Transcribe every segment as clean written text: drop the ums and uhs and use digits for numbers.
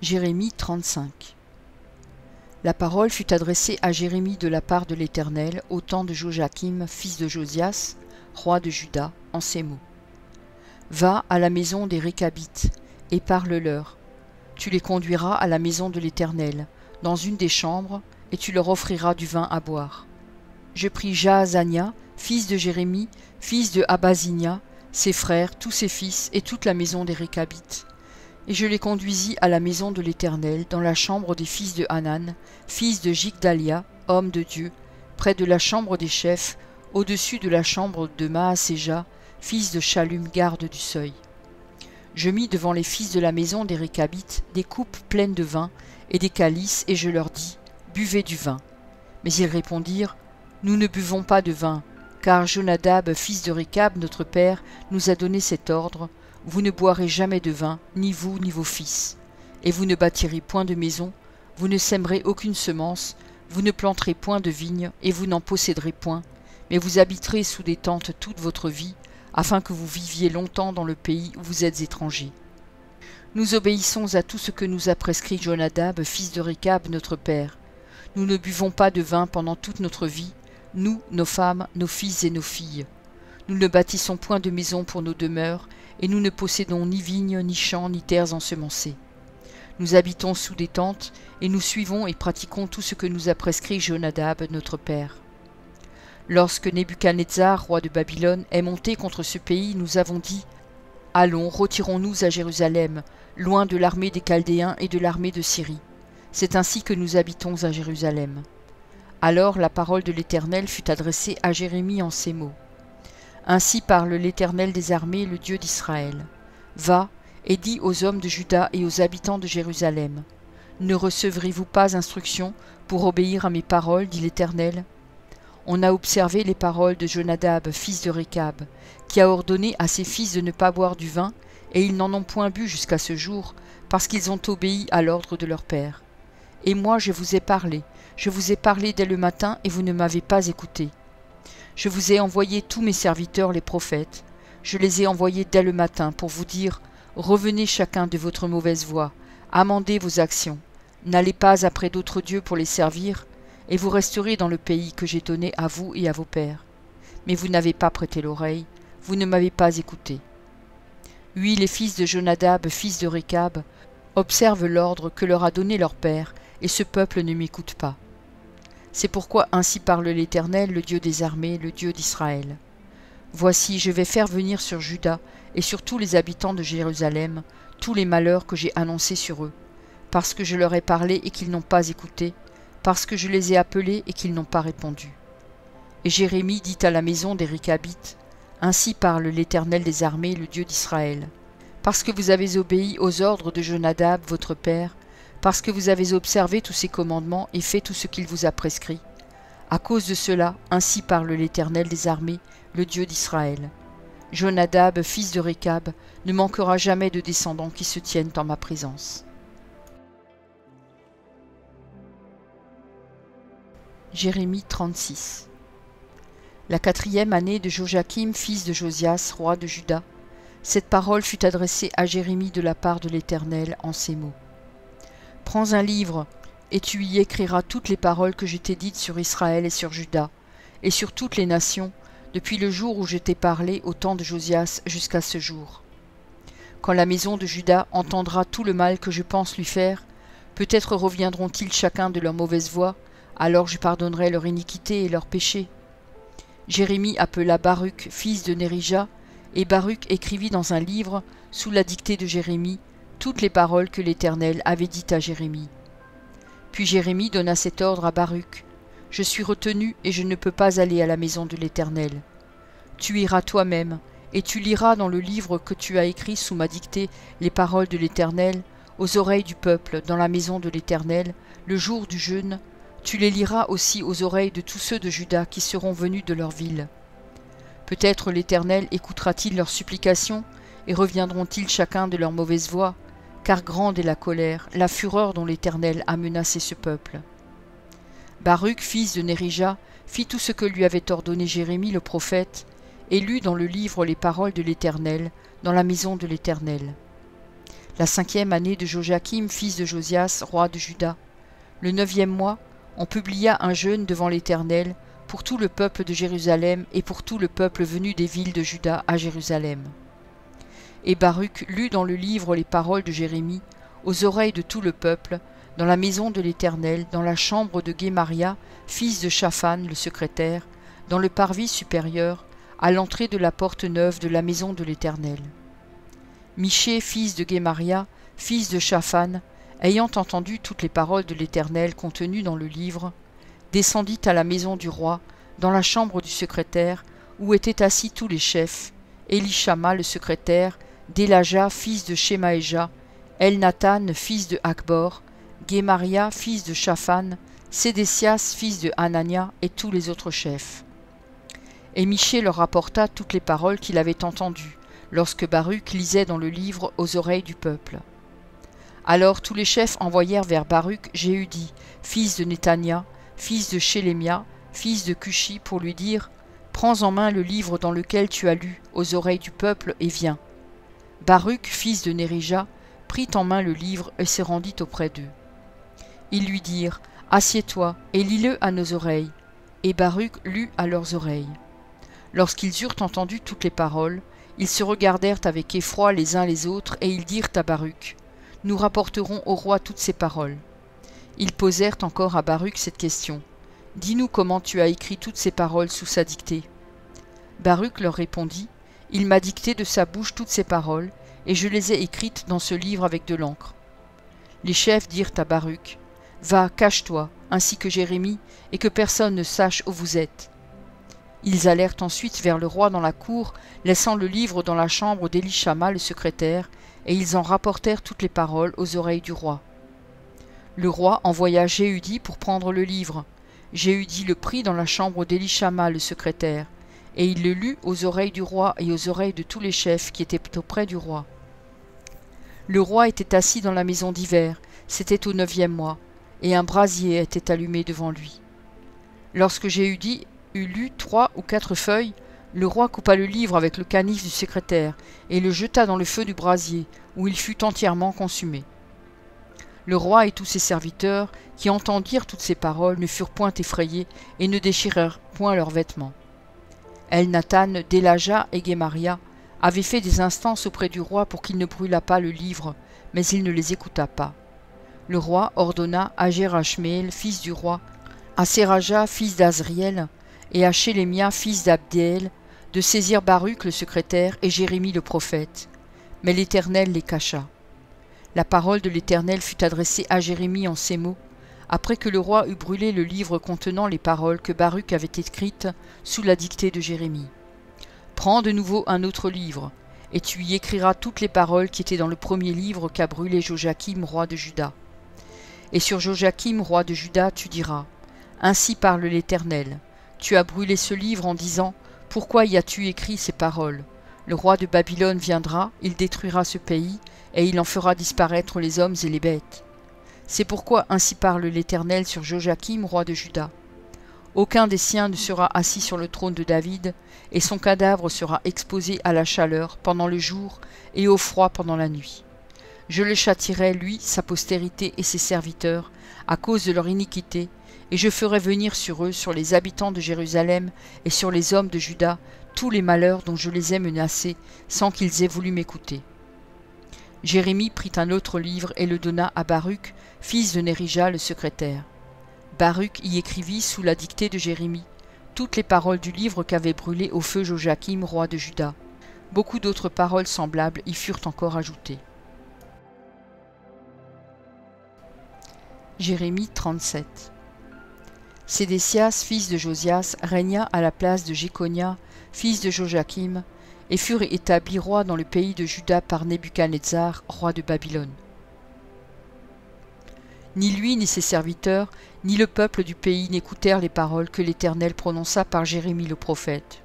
Jérémie 35. La parole fut adressée à Jérémie de la part de l'Éternel au temps de Joachim, fils de Josias, roi de Juda, en ces mots. Va à la maison des Récabites, et parle-leur. Tu les conduiras à la maison de l'Éternel, dans une des chambres, et tu leur offriras du vin à boire. Je pris Jaazania, fils de Jérémie, fils de Abazinia, ses frères, tous ses fils, et toute la maison des Récabites. Et je les conduisis à la maison de l'Éternel, dans la chambre des fils de Hanan, fils de Jigdalia, homme de Dieu, près de la chambre des chefs, au-dessus de la chambre de Maaséja, fils de Shallum, garde du seuil. Je mis devant les fils de la maison des Récabites des coupes pleines de vin et des calices, et je leur dis, buvez du vin. Mais ils répondirent, nous ne buvons pas de vin, car Jonadab, fils de Récab, notre père, nous a donné cet ordre, vous ne boirez jamais de vin, ni vous, ni vos fils. Et vous ne bâtirez point de maison, vous ne sèmerez aucune semence, vous ne planterez point de vigne, et vous n'en posséderez point, mais vous habiterez sous des tentes toute votre vie, afin que vous viviez longtemps dans le pays où vous êtes étrangers. Nous obéissons à tout ce que nous a prescrit Jonadab, fils de Récab, notre père. Nous ne buvons pas de vin pendant toute notre vie, nous, nos femmes, nos fils et nos filles. Nous ne bâtissons point de maison pour nos demeures, et nous ne possédons ni vignes, ni champs, ni terres ensemencées. Nous habitons sous des tentes, et nous suivons et pratiquons tout ce que nous a prescrit Jonadab, notre père. Lorsque Nebuchadnezzar, roi de Babylone, est monté contre ce pays, nous avons dit « Allons, retirons-nous à Jérusalem, loin de l'armée des Chaldéens et de l'armée de Syrie. » C'est ainsi que nous habitons à Jérusalem. Alors la parole de l'Éternel fut adressée à Jérémie en ces mots. Ainsi parle l'Éternel des armées, le Dieu d'Israël. Va, et dis aux hommes de Juda et aux habitants de Jérusalem. Ne recevrez-vous pas instruction pour obéir à mes paroles, dit l'Éternel? On a observé les paroles de Jonadab, fils de Récab, qui a ordonné à ses fils de ne pas boire du vin, et ils n'en ont point bu jusqu'à ce jour, parce qu'ils ont obéi à l'ordre de leur père. Et moi je vous ai parlé dès le matin, et vous ne m'avez pas écouté. Je vous ai envoyé tous mes serviteurs les prophètes. Je les ai envoyés dès le matin pour vous dire, revenez chacun de votre mauvaise voie, amendez vos actions, n'allez pas après d'autres dieux pour les servir, et vous resterez dans le pays que j'ai donné à vous et à vos pères. Mais vous n'avez pas prêté l'oreille, vous ne m'avez pas écouté. Oui, les fils de Jonadab, fils de Récab, observent l'ordre que leur a donné leur père, et ce peuple ne m'écoute pas. C'est pourquoi ainsi parle l'Éternel, le Dieu des armées, le Dieu d'Israël. Voici, je vais faire venir sur Juda et sur tous les habitants de Jérusalem tous les malheurs que j'ai annoncés sur eux, parce que je leur ai parlé et qu'ils n'ont pas écouté, parce que je les ai appelés et qu'ils n'ont pas répondu. Et Jérémie dit à la maison des Récabites, ainsi parle l'Éternel des armées, le Dieu d'Israël. Parce que vous avez obéi aux ordres de Jonadab, votre père, parce que vous avez observé tous ses commandements et fait tout ce qu'il vous a prescrit. À cause de cela, ainsi parle l'Éternel des armées, le Dieu d'Israël. Jonadab, fils de Récab, ne manquera jamais de descendants qui se tiennent en ma présence. Jérémie 36. La 4e année de Joachim, fils de Josias, roi de Juda, cette parole fut adressée à Jérémie de la part de l'Éternel en ces mots. Prends un livre, et tu y écriras toutes les paroles que je t'ai dites sur Israël et sur Juda, et sur toutes les nations, depuis le jour où je t'ai parlé au temps de Josias jusqu'à ce jour. Quand la maison de Juda entendra tout le mal que je pense lui faire, peut-être reviendront-ils chacun de leur mauvaise voie, alors je pardonnerai leur iniquité et leur péché. Jérémie appela Baruch, fils de Nérija, et Baruch écrivit dans un livre, sous la dictée de Jérémie, toutes les paroles que l'Éternel avait dites à Jérémie. Puis Jérémie donna cet ordre à Baruch. Je suis retenu et je ne peux pas aller à la maison de l'Éternel. Tu iras toi-même, et tu liras dans le livre que tu as écrit sous ma dictée les paroles de l'Éternel, aux oreilles du peuple, dans la maison de l'Éternel, le jour du jeûne. Tu les liras aussi aux oreilles de tous ceux de Juda qui seront venus de leur ville. Peut-être l'Éternel écoutera-t-il leurs supplications, et reviendront-ils chacun de leur mauvaise voie, car grande est la colère, la fureur dont l'Éternel a menacé ce peuple. Baruch, fils de Nérija, fit tout ce que lui avait ordonné Jérémie le prophète, et lut dans le livre les paroles de l'Éternel, dans la maison de l'Éternel. la 5e année de Joachim, fils de Josias, roi de Juda. Le 9e mois, on publia un jeûne devant l'Éternel pour tout le peuple de Jérusalem et pour tout le peuple venu des villes de Juda à Jérusalem. Et Baruch lut dans le livre les paroles de Jérémie aux oreilles de tout le peuple, dans la maison de l'Éternel, dans la chambre de Guémaria, fils de Shaphan, le secrétaire, dans le parvis supérieur, à l'entrée de la porte neuve de la maison de l'Éternel. Michée, fils de Guémaria, fils de Shaphan, ayant entendu toutes les paroles de l'Éternel contenues dans le livre, descendit à la maison du roi, dans la chambre du secrétaire, où étaient assis tous les chefs, Élishama le secrétaire, Délaja, fils de Shemaéja, Elnathan, fils de Akbor, Guémaria, fils de Shaphan, Sédécias, fils de Hanania, et tous les autres chefs. Et Michée leur rapporta toutes les paroles qu'il avait entendues, lorsque Baruch lisait dans le livre aux oreilles du peuple. Alors tous les chefs envoyèrent vers Baruch Jéhudi, fils de Néthania, fils de Shélémia, fils de Cushi, pour lui dire « Prends en main le livre dans lequel tu as lu, aux oreilles du peuple, et viens. » Baruch, fils de Nérija, prit en main le livre et se rendit auprès d'eux. Ils lui dirent « Assieds-toi et lis-le à nos oreilles. » Et Baruch lut à leurs oreilles. Lorsqu'ils eurent entendu toutes les paroles, ils se regardèrent avec effroi les uns les autres, et ils dirent à Baruch « Nous rapporterons au roi toutes ces paroles. » Ils posèrent encore à Baruch cette question. « Dis-nous comment tu as écrit toutes ces paroles sous sa dictée. » Baruch leur répondit « Il m'a dicté de sa bouche toutes ces paroles, et je les ai écrites dans ce livre avec de l'encre. » Les chefs dirent à Baruch « Va, cache-toi, ainsi que Jérémie, et que personne ne sache où vous êtes. » Ils allèrent ensuite vers le roi dans la cour, laissant le livre dans la chambre d'Élishama le secrétaire, et ils en rapportèrent toutes les paroles aux oreilles du roi. Le roi envoya Jéhudi pour prendre le livre. Jéhudi le prit dans la chambre d'Élishama le secrétaire, et il le lut aux oreilles du roi et aux oreilles de tous les chefs qui étaient auprès du roi. Le roi était assis dans la maison d'hiver, c'était au 9e mois, et un brasier était allumé devant lui. Lorsque Jéhudi eut lu 3 ou 4 feuilles, le roi coupa le livre avec le canif du secrétaire et le jeta dans le feu du brasier, où il fut entièrement consumé. Le roi et tous ses serviteurs, qui entendirent toutes ces paroles, ne furent point effrayés et ne déchirèrent point leurs vêtements. Elnathan, Délaja et Guémaria avaient fait des instances auprès du roi pour qu'il ne brûlât pas le livre, mais il ne les écouta pas. Le roi ordonna à Gérachméel, fils du roi, à Séraja, fils d'Azriel, et à Shélémia, fils d'Abdéel, de saisir Baruch le secrétaire et Jérémie le prophète. Mais l'Éternel les cacha. La parole de l'Éternel fut adressée à Jérémie en ces mots, après que le roi eut brûlé le livre contenant les paroles que Baruch avait écrites sous la dictée de Jérémie. Prends de nouveau un autre livre, et tu y écriras toutes les paroles qui étaient dans le premier livre qu'a brûlé Joachim, roi de Juda. Et sur Joachim, roi de Juda, tu diras, « Ainsi parle l'Éternel. Tu as brûlé ce livre en disant, « Pourquoi y as-tu écrit ces paroles? Le roi de Babylone viendra, il détruira ce pays, et il en fera disparaître les hommes et les bêtes. C'est pourquoi ainsi parle l'Éternel sur Joachim, roi de Juda. Aucun des siens ne sera assis sur le trône de David, et son cadavre sera exposé à la chaleur pendant le jour et au froid pendant la nuit. Je le châtierai, lui, sa postérité et ses serviteurs, à cause de leur iniquité, et je ferai venir sur eux, sur les habitants de Jérusalem et sur les hommes de Juda, tous les malheurs dont je les ai menacés, sans qu'ils aient voulu m'écouter. » Jérémie prit un autre livre et le donna à Baruch, fils de Nérija le secrétaire. Baruch y écrivit sous la dictée de Jérémie toutes les paroles du livre qu'avait brûlé au feu Joachim, roi de Juda. Beaucoup d'autres paroles semblables y furent encore ajoutées. Jérémie 37. Sédécias, fils de Josias, régna à la place de Jéconia, fils de Joachim, et fut établi roi dans le pays de Juda par Nebuchadnezzar, roi de Babylone. Ni lui, ni ses serviteurs, ni le peuple du pays n'écoutèrent les paroles que l'Éternel prononça par Jérémie le prophète.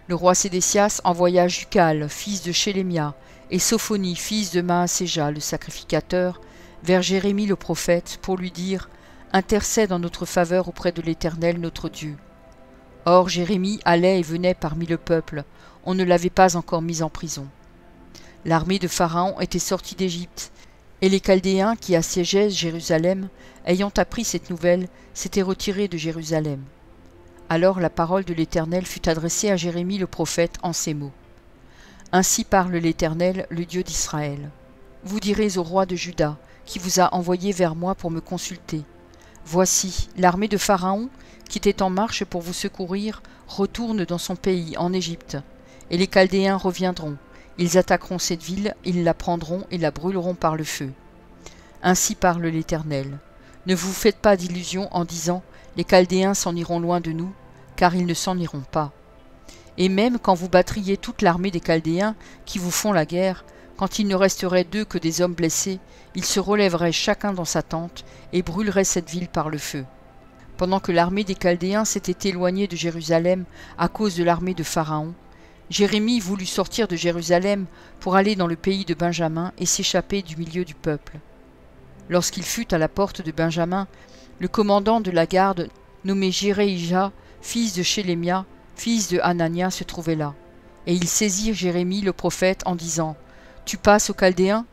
Le roi Sédécias envoya Jucal, fils de Shélémia, et Sophonie, fils de Maaséja, le sacrificateur, vers Jérémie le prophète, pour lui dire « Intercède en notre faveur auprès de l'Éternel notre Dieu. » Or Jérémie allait et venait parmi le peuple, on ne l'avait pas encore mis en prison. L'armée de Pharaon était sortie d'Égypte, et les Chaldéens qui assiégeaient Jérusalem, ayant appris cette nouvelle, s'étaient retirés de Jérusalem. Alors la parole de l'Éternel fut adressée à Jérémie le prophète en ces mots. Ainsi parle l'Éternel, le Dieu d'Israël. Vous direz au roi de Juda, qui vous a envoyé vers moi pour me consulter. Voici, l'armée de Pharaon, qui était en marche pour vous secourir, retourne dans son pays, en Égypte. Et les Chaldéens reviendront. Ils attaqueront cette ville, ils la prendront et la brûleront par le feu. Ainsi parle l'Éternel. Ne vous faites pas d'illusions en disant « Les Chaldéens s'en iront loin de nous », car ils ne s'en iront pas. Et même quand vous battriez toute l'armée des Chaldéens qui vous font la guerre, quand il ne resterait d'eux que des hommes blessés, ils se relèveraient chacun dans sa tente et brûleraient cette ville par le feu. Pendant que l'armée des Chaldéens s'était éloignée de Jérusalem à cause de l'armée de Pharaon, Jérémie voulut sortir de Jérusalem pour aller dans le pays de Benjamin et s'échapper du milieu du peuple. Lorsqu'il fut à la porte de Benjamin, le commandant de la garde, nommé Jéréija, fils de Shélémia, fils de Hanania, se trouvait là. Et il saisit Jérémie le prophète en disant « Tu passes aux Chaldéens »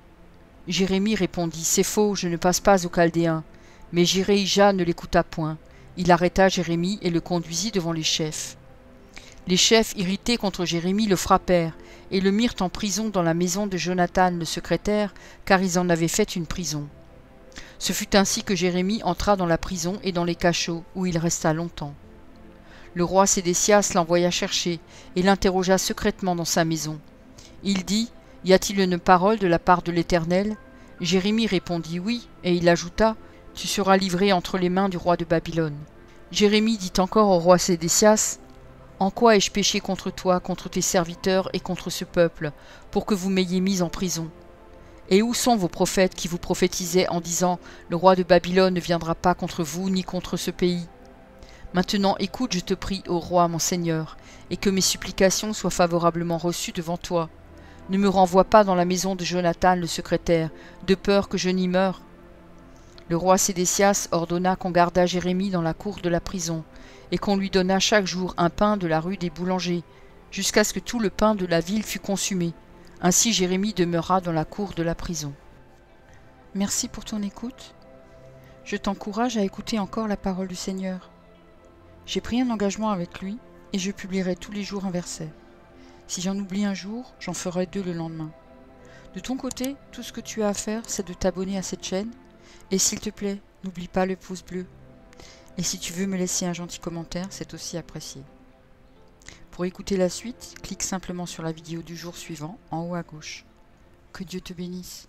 Jérémie répondit « C'est faux, je ne passe pas aux Chaldéens. » Mais Jéréija ne l'écouta point. Il arrêta Jérémie et le conduisit devant les chefs. Les chefs, irrités contre Jérémie, le frappèrent et le mirent en prison dans la maison de Jonathan le secrétaire, car ils en avaient fait une prison. Ce fut ainsi que Jérémie entra dans la prison et dans les cachots, où il resta longtemps. Le roi Sédécias l'envoya chercher et l'interrogea secrètement dans sa maison. Il dit « Y a-t-il une parole de la part de l'Éternel » Jérémie répondit « Oui », et il ajouta « Tu seras livré entre les mains du roi de Babylone. » Jérémie dit encore au roi Sédécias « En quoi ai-je péché contre toi, contre tes serviteurs et contre ce peuple, pour que vous m'ayez mis en prison ? Et où sont vos prophètes qui vous prophétisaient en disant « Le roi de Babylone ne viendra pas contre vous ni contre ce pays » Maintenant écoute, je te prie, ô roi, mon Seigneur, et que mes supplications soient favorablement reçues devant toi. Ne me renvoie pas dans la maison de Jonathan le secrétaire, de peur que je n'y meure. Le roi Sédécias ordonna qu'on gardât Jérémie dans la cour de la prison, et qu'on lui donnât chaque jour un pain de la rue des boulangers, jusqu'à ce que tout le pain de la ville fût consumé. Ainsi Jérémie demeura dans la cour de la prison. Merci pour ton écoute. Je t'encourage à écouter encore la parole du Seigneur. J'ai pris un engagement avec lui, et je publierai tous les jours un verset. Si j'en oublie un jour, j'en ferai 2 le lendemain. De ton côté, tout ce que tu as à faire, c'est de t'abonner à cette chaîne, et s'il te plaît, n'oublie pas le pouce bleu. Et si tu veux me laisser un gentil commentaire, c'est aussi apprécié. Pour écouter la suite, clique simplement sur la vidéo du jour suivant, en haut à gauche. Que Dieu te bénisse.